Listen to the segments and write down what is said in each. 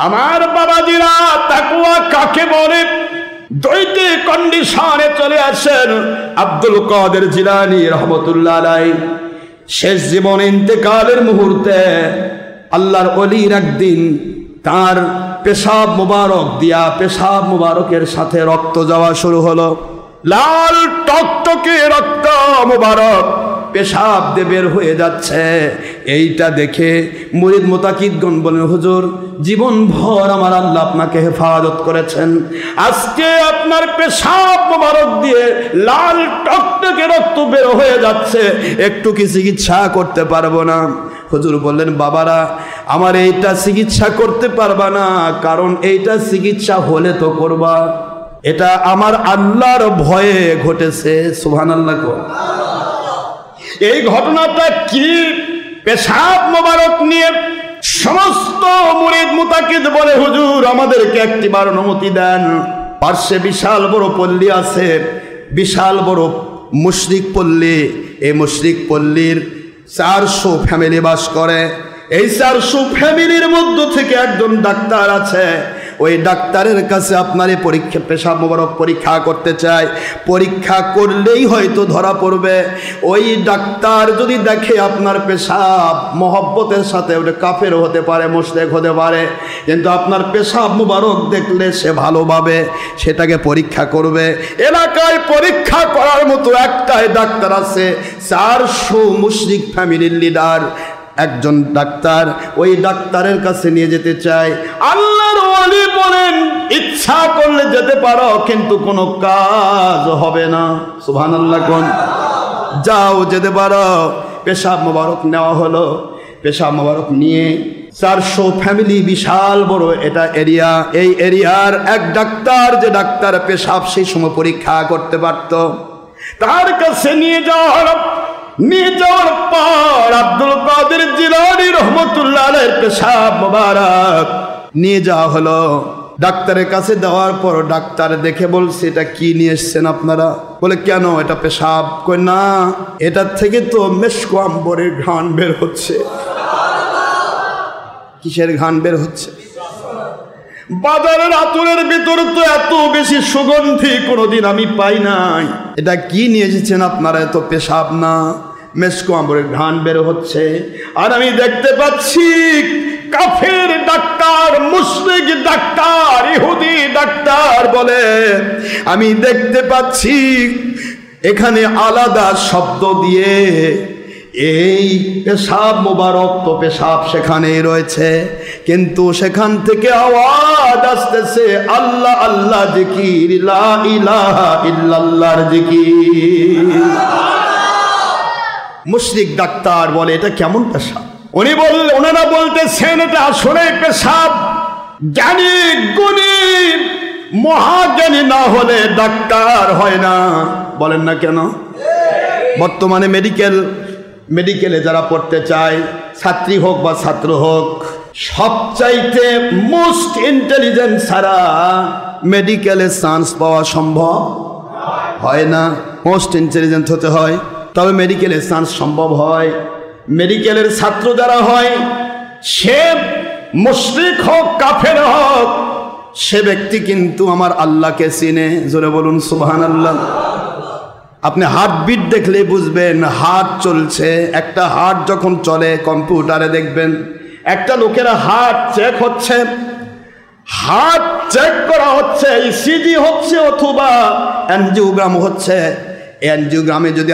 আমার বাবাজিরা, তাকওয়া কাকে বলে? দুইটি কন্ডিশনে চলে আসেন আব্দুল কাদের জিলানী রহমতুল্লাহ আলাইহি। শেষ জীবন ইন্তেকালের মুহূর্তে আল্লাহর ওলির একদিন তার পেশাব মুবারক দিয়া পেশাব মুবারকের সাথে রক্ত যাওয়া শুরু হলো। লাল টকটকে রক্ত মুবারক পেশাব দিয়ে বের হয়ে যাচ্ছে। এইটা দেখে মুরিদ মুতাকিদগণ বলেন, হুজুর জীবন ভর আমার আল্লাহ আপনাকে হেফাজত করেছেন, আজকে আপনার পেশাব মুবারক দিয়ে লাল টকটকে রক্ত বের হয়ে যাচ্ছে, একটু কি চিকিৎসা করতে পারবো না? হুজুর বললেন, বাবারা আমার এইটা চিকিৎসা করতে পারবা না, কারণ এইটা চিকিৎসা হলে তো করবা, এটা আমার আল্লাহর ভয়ে ঘটেছে। সুবহানাল্লাহ। এই ঘটনাটা কি? পেশাব মোবারক নিয়ে সমস্ত মুরিদ মুতাকিদ বলে, হুজুর আমাদেরকে একটিবার অনুমতি দেন। পার্শ্বে বিশাল বড় পল্লী আছে, বিশাল বড় মুশরিক পল্লী। এই মুশরিক পল্লীর 400 ফ্যামিলি বাস করে। এই 400 ফ্যামিলির মধ্য থেকে একজন ডাক্তার আছে। ওই ডাক্তারের কাছে আপনার এই পরীক্ষা পেশাব মোবারক পরীক্ষা করতে চায়। পরীক্ষা করলেই হয়তো ধরা পড়বে। ওই ডাক্তার যদি দেখে আপনার পেশাব মহব্বতের সাথে, ওটা কাফের হতে পারে, মুশরিক হতে পারে, কিন্তু আপনার পেশাব মোবারক দেখলে সে ভালোভাবে সেটাকে পরীক্ষা করবে। এলাকায় পরীক্ষা করার মতো একটাই ডাক্তার আছে, 400 মুশরিক ফ্যামিলির লিডার একজন ডাক্তার। ওই ডাক্তারের কাছে নিয়ে যেতে চায়। আল্লাহর ওলি বলেন, ইচ্ছা করলে যেতে পারো, কিন্তু কোনো কাজ হবে না। সুবহানাল্লাহ। কোন যাও, যেতে পারো। পেশাব মোবারক নেওয়া হলো। পেশাব মোবারক নিয়ে 400 ফ্যামিলি, বিশাল বড় এটা এরিয়া। এই এরিয়ার এক ডাক্তার, যে ডাক্তার পেশাব সেই সময় পরীক্ষা করতে পারত, তার কাছে নিয়ে যাওয়া হলো। নিয়ে যাওয়ার পর আব্দুল কাদের জিলানী রহমতুল্লাহ আলাইহির পেশাব মোবারক নিয়ে যাওয়া হলো। ডাক্তারের কাছে দেওয়ার পর ডাক্তার দেখে বলছে, এটা কি নিয়ে এসছেন আপনারা? বলে, কেন, এটা পেশাব? কই না, এটার থেকে তো মেশকো আম্বরের ঘ্রাণ বের হচ্ছে। কিসের ঘ্রাণ বের হচ্ছে? বাজারের আতরের ভিতর তো এত বেশি সুগন্ধি কোনোদিন আমি পাই নাই। এটা কি নিয়ে এসেছেন আপনারা? এত পেশাব না, মেশকো আম্বরের ঘ্রাণ বের হচ্ছে। আর আমি দেখতে পাচ্ছি কাফের ডাক্তার, মুশরিক ডাক্তার, ইহুদি ডাক্তার বলে, আমি দেখতে পাচ্ছি এখানে আলাদা শব্দ দিয়ে এই পেশাব মোবারক, তো পেশাব সেখানেই রয়েছে, কিন্তু সেখান থেকে আওয়াজ আসতেছে আল্লাহ আল্লাহ জিকির, লা ইলাহা ইল্লাল্লাহর জিকির। মুশরিক ডাক্তার বলে, এটা কেমন পেশাব? ওনারা বলতেছেন, এটা আসলে পেশাব। জ্ঞানী গুণী মহাজ্ঞানী না হলে ডাক্তার হয় না। বলেন না কেন? বর্তমানে মেডিকেলে যারা পড়তে চায়, ছাত্রী হোক বা ছাত্র হোক, সবচাইতে মোস্ট ইন্টেলিজেন্ট ছাড়া মেডিকেলে চান্স পাওয়া সম্ভব হয় না। মোস্ট ইন্টেলিজেন্ট হতে হয়, তবে মেডিকেলে চান্স সম্ভব হয়। মেডিকেলের ছাত্র যারা হয়, সে মুশরিক হোক কাফের হোক, সে ব্যক্তি কিন্তু আমার আল্লাহকে চিনে। জোরে বলুন সুবহানাল্লাহ। আপনি হার্টবিট দেখলে বুঝবেন হার্ট চলছে। একটা হার্ট যখন চলে, কম্পিউটারে দেখবেন একটা লোকের হার্ট চেক হচ্ছে, হার্ট চেক করা হচ্ছে, ইসিজি হচ্ছে অথবা অ্যানজিওগ্রাম হচ্ছে। অ্যানজিওগ্রামে যদি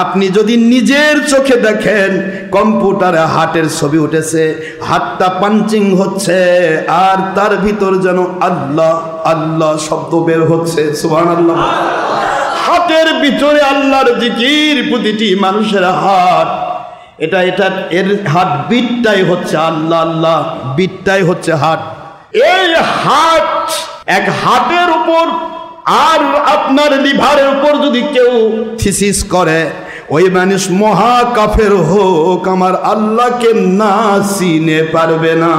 আপনি যদি নিজের চোখে দেখেন, কম্পিউটারে হার্টের ছবি উঠেছে, হার্টটা পাঞ্চিং হচ্ছে, আর তার ভিতর যেন আল্লাহ আল্লাহ শব্দ বের হচ্ছে। সুবহানাল্লাহ। হার্টের ভিতরে আল্লাহর জিকির। প্রতিটি মানুষের হার্ট, এর হার্ট বিটটাই হচ্ছে আল্লাহ আল্লাহ, বিটটাই হচ্ছে হার্ট। এই হার্ট, এক হার্টের উপর আর আপনার লিভারের উপর যদি কেউ থিসিস করে, ওই মানুষ মহা কাফের হোক, আমার আল্লাহকে না চিনে পারবে না।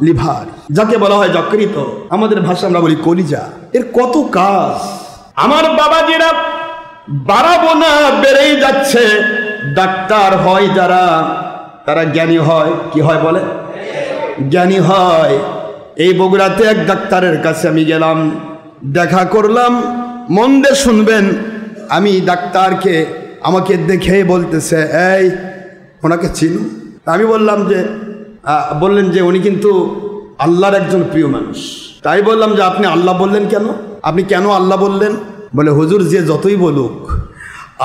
লিভার যাকে বলা হয় যকৃত, আমাদের ভাষা আমরা বলি কলিজা, এর কত কাজ। আমার বাবাজিরা বাড়াবো না, বেড়েই যাচ্ছে। ডাক্তার হয় যারা, তারা জ্ঞানী হয়। কি হয় বলে? জ্ঞানী হয়। এই বগুড়াতে এক ডাক্তারের কাছে আমি গেলাম, দেখা করলাম। মন দিয়ে শুনবেন, আমি ডাক্তারকে আমাকে দেখে বলতেছে, এই ওনাকে চিনো? আমি বললাম যে বললেন যে উনি কিন্তু আল্লাহর একজন প্রিয় মানুষ। তাই বললাম যে আপনি আল্লাহ বললেন কেন? আপনি কেন আল্লাহ বললেন? বলে হুজুর যে যতই বলুক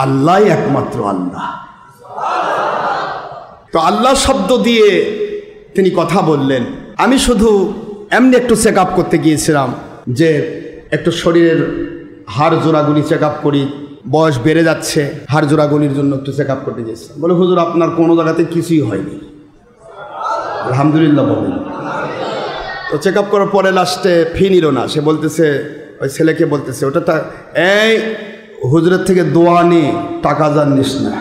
আল্লাহই একমাত্র আল্লাহ। তো আল্লাহ শব্দ দিয়ে তিনি কথা বললেন। আমি শুধু এমনি একটু চেক আপ করতে গিয়েছিলাম, যে একটু শরীরের হাড় জোড়াগুলি চেক আপ করি, বয়স বেড়ে যাচ্ছে, হাড় জোড়াগুলির জন্য একটু চেক আপ করতে গিয়েছিলাম। বলে হুজুর আপনার কোনো জায়গাতে কিছুই হয়নি, আলহামদুলিল্লাহ বলেন। তো চেক আপ করার পরে লাস্টে ফি নিল না। সে বলতেছে, ওই ছেলেকে বলতেছে, ওটা তা এই হুজুরের থেকে দোয়া নিয়ে টাকা যান নিস না।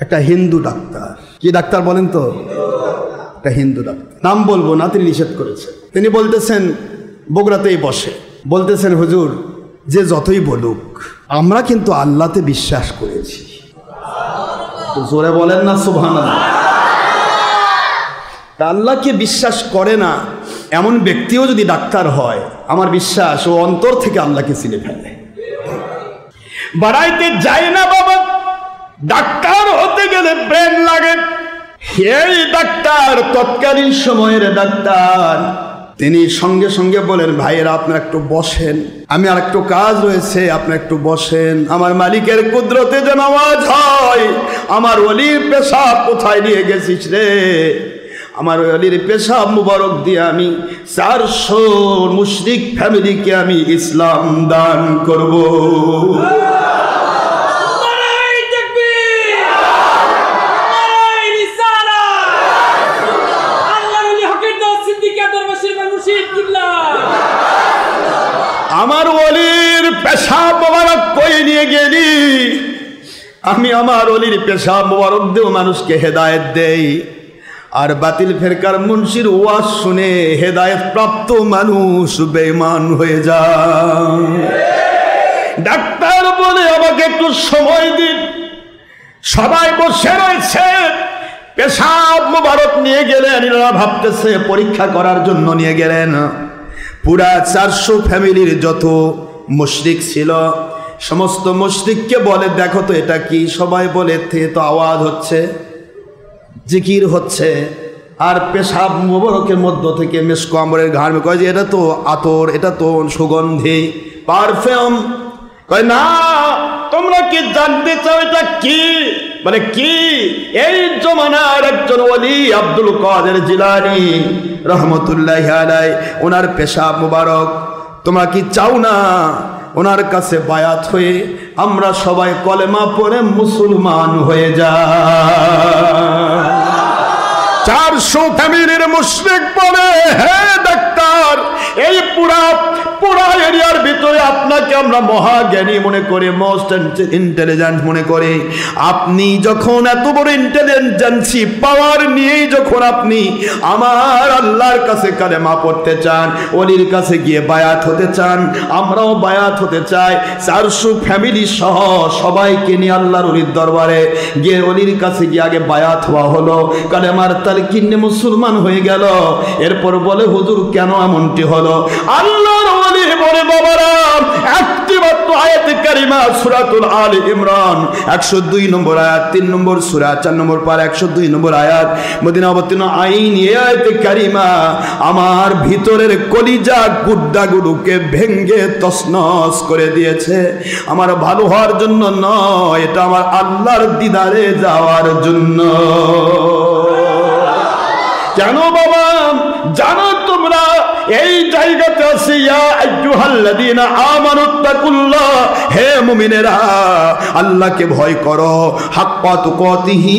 একটা হিন্দু ডাক্তার। কি ডাক্তার বলেন তো? একটা হিন্দু ডাক্তার, নাম বলবো না, তিনি নিষেধ করেছেন। তিনি বলতেছেন, বগুড়াতেই বসে, বলতেছেন হুজুর যে যতই বলুক আমরা কিন্তু আল্লাহতে বিশ্বাস করেছি। তো জোরে বলেন না সুবহানাল্লাহ। তা আল্লাহকে বিশ্বাস করে না এমন ব্যক্তিও যদি ডাক্তার হয়, আমার বিশ্বাস ও অন্তর থেকে আল্লাহকে চিনে ফেলে। বাড়াইতে যায় না বাবা, ডাক্তার হতে গেলে ব্রেন লাগে। এই ডাক্তার তৎকালীন সময়ের ডাক্তার, তিনি সঙ্গে সঙ্গে বলেন, ভাইয়েরা আপনারা একটু বসেন, আমি আর একটু কাজ রয়েছে, আপনারা একটু বসেন। আমার মালিকের কুদরতে যেন আওয়াজ হয়, আমার ওলির পেশাব কোথায় নিয়ে গেছিস রে? আমার ওলির পেশাব মুবারক দিয়ে আমি 400 মুশরিক ফ্যামিলিকে আমি ইসলাম দান করব। আমার ওলির পেশাব মোবারক কই নিয়ে গেলি? আমি আমার ওলির পেশাব মোবারক দেও মানুষকে হেদায়েত দেই, আর বাতিল ফেরকার মুন্সির ওয়াজ শুনে হেদায়েত প্রাপ্ত মানুষ বেঈমান হয়ে যায়। ডাক্তার বলে আমাকে একটু সময় দিন। সবাই বসে রয়েছে, পেশাব মোবারক নিয়ে গেলেন। এরা ভাবতেছে পরীক্ষা করার জন্য নিয়ে গেলেন। পুরা 400 ফ্যামিলির যত মুশরিক ছিল সমস্ত মুশরিককে বলে, দেখো তো এটা কি? সবাই বলে, থেকে তো আওয়াজ হচ্ছে, জিকির হচ্ছে, আর পেশাব মোবারকের মধ্য থেকে মেশকো আম্বরের ঘাড় কয় যে এটা তো আতর, এটা তো সুগন্ধি, পারফিউম। কয় না, তোমরা কি জানতে চাও এটা কি? মানে কি? এই জমানার একজন ওলি আব্দুল কাদের জিলানী রহমতুল্লাহি আলাইহি, ওনার পেশাব মুবারক। তোমরা কি চাও না ওনার কাছে বায়াত হয়ে আমরা সবাই কলেমা পড়ে মুসলমান হয়ে যাই? 400 ফ্যামিলির মুশরিক বলে, হে ডাক্তার, এই পুরা এরিয়ার ভিতরে আপনাকে আমরা মহাজ্ঞানী মনে করি, মোস্ট ইন্টেলিজেন্ট মনে করি। আপনি যখন এত বড় ইন্টেলিজেন্সি পাওয়ার নিয়েই যখন আপনি আমার আল্লাহর কাছে কালেমা পড়তে চান, ওলির কাছে গিয়ে বায়াত হতে চান, আমরাও বায়াত হতে চাই। 400 ফ্যামিলি সহ সবাইকে নিয়ে আল্লাহর ওলির দরবারে গিয়ে ওলির কাছে গিয়ে আগে বায়াত হওয়া হলো, কালেমার তালকিনে মুসলমান হয়ে গেল। এরপর বলে, হুজুর কেন এমনটি হলো? আল্লাহর ওলি বলে, বাবারা, একটি মাত্র আয়াত কারিমা সূরাতুল আলে ইমরান 102 নম্বর আয়াত, 3 নম্বর সূরা 4 নম্বর পারা 102 নম্বর আয়াত, মদিনা অবতীর্ণ আইন। এই আয়াত কারিমা আমার ভিতরের কলিজা গুড্ডাগুলোকে ভেঙ্গে তছনছ করে দিয়েছে। আমার ভালো হওয়ার জন্য নয়, এটা আমার আল্লাহর দিদারে যাওয়ার জন্য। কেন বাবা? জানো তোমরা এই জায়গাতে আছে, ইয়া আইয়ুহাল্লাযীনা আমানুত্তাকুল্লাহ, হে মুমিনেরা আল্লাহকে ভয় করো, হাক্কা তুকাতিহি,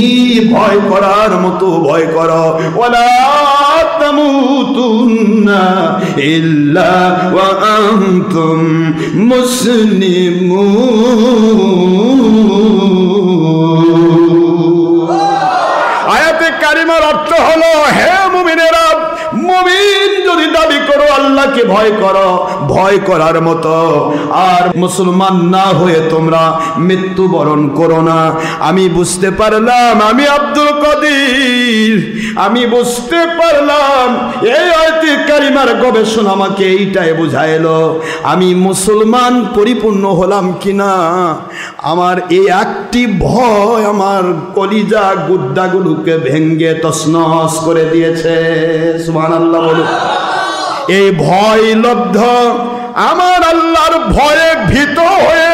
ভয় করার মতো ভয় করো। ওয়ালা তামুতুন্না ইল্লা ওয়া আনতুম মুসলিমুন। আয়াতে কারিমার অর্থ হলো, হে মুমিনেরা মুমিন যদি দাবি করো আল্লাহকে ভয় করো, ভয় করার মতো, আর মুসলমান না হয়ে তোমরা মৃত্যুবরণ করো না। আমি বুঝতে পারলাম, আমি আব্দুল কাদের, আমি বুঝতে পারলাম এই আয়াতে কারিমার গবেষণা আমাকে এইটাই বুঝাইলো, আমি মুসলমান পরিপূর্ণ হলাম কিনা। আমার এই একটি ভয় আমার কলিজা গুদ্দাগুলোকে ভেঙ্গে তছনছ করে দিয়েছে। সুবহানাল্লাহ বলুন। এই ভয় লব্ধ আমার আল্লাহর ভয়ে ভীত হয়ে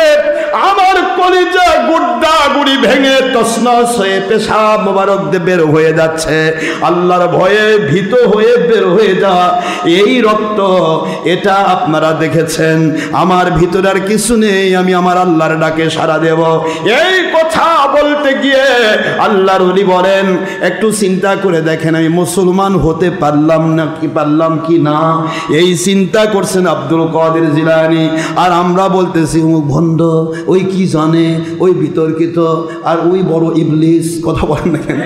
আমার কলিজা গুড্ডা গুড়ি ভেঙে তছনছ হয়ে পেশাব মোবারক দিয়ে বের হয়ে যাচ্ছে। আল্লাহর ভয়ে ভীত হয়ে বের হয়ে যাওয়া এই রক্ত, এটা আপনারা দেখেছেন। আমার ভিতরে আর কিছু নেই, আমি আমার আল্লাহর ডাকে সাড়া দেব। এই কথা বলতে গিয়ে আল্লাহর ওলি বলেন, একটু চিন্তা করে দেখেন আমি মুসলমান হতে পারলাম কি না। এই চিন্তা করছেন আব্দুল কাদের জিলানী, আর আমরা বলতেছি ভণ্ড, ওই কি জানে, ওই বিতর্কিত, আর ওই বড় ইবলিস। কথা বলেন না কেন?